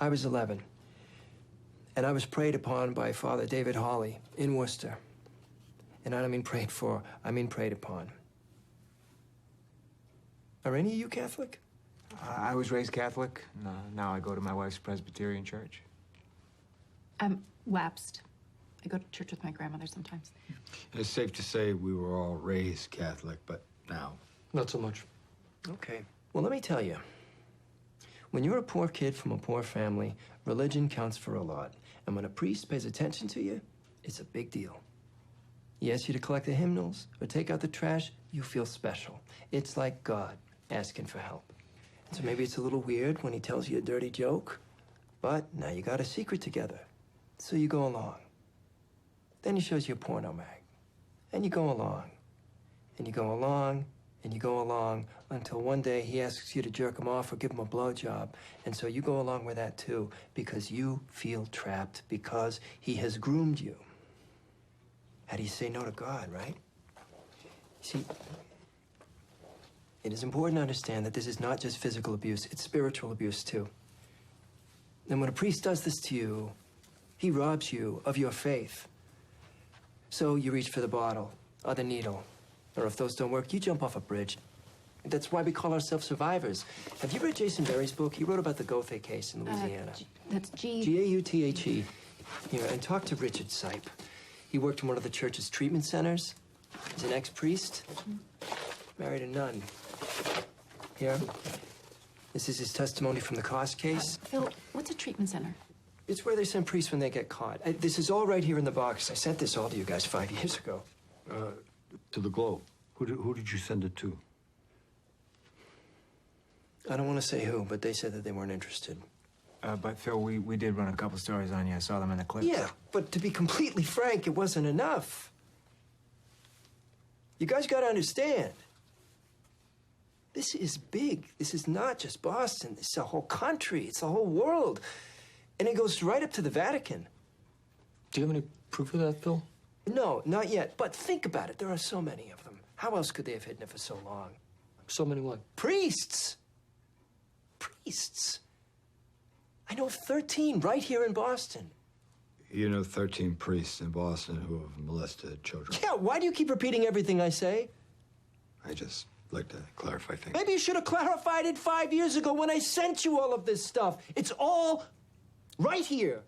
I was 11, and I was prayed upon by Father David Hawley in Worcester. And I don't mean prayed for, I mean prayed upon. Are any of you Catholic? I was raised Catholic. Now I go to my wife's Presbyterian church. I'm lapsed. I go to church with my grandmother sometimes. It's safe to say we were all raised Catholic, but now, not so much. Okay. Well, let me tell you. When you're a poor kid from a poor family, religion counts for a lot. And when a priest pays attention to you, it's a big deal. He asks you to collect the hymnals or take out the trash, you feel special. It's like God asking for help. And so maybe it's a little weird when he tells you a dirty joke, but now you got a secret together. So you go along. Then he shows you a porno mag. And you go along. And you go along. And you go along until one day he asks you to jerk him off or give him a blowjob. And so you go along with that too because you feel trapped because he has groomed you. How do you say no to God, right? See, it is important to understand that this is not just physical abuse, it's spiritual abuse too. And when a priest does this to you, he robs you of your faith. So you reach for the bottle or the needle. Or if those don't work, you jump off a bridge. That's why we call ourselves survivors. Have you read Jason Berry's book? He wrote about the Gothe case in Louisiana. That's G. G-A-U-T-H-E. Here, and talk to Richard Sipe. He worked in one of the church's treatment centers. He's an ex-priest. Married a nun. Here. This is his testimony from the Cost case. Phil, what's a treatment center? It's where they send priests when they get caught. This is all right here in the box. I sent this all to you guys 5 years ago. to the Globe. Who did you send it to? I don't want to say who, but they said that they weren't interested. But Phil, we did run a couple stories on you. I saw them in the clips. Yeah, but to be completely frank, it wasn't enough. You guys got to understand. This is big. This is not just Boston. It's the whole country. It's the whole world. And it goes right up to the Vatican. Do you have any proof of that, Phil? No, not yet. But think about it. There are so many of them. How else could they have hidden it for so long? So many what? Priests. Priests. I know of 13 right here in Boston. You know 13 priests in Boston who have molested children. Yeah, why do you keep repeating everything I say? I just like to clarify things. Maybe you should have clarified it 5 years ago when I sent you all of this stuff. It's all right here.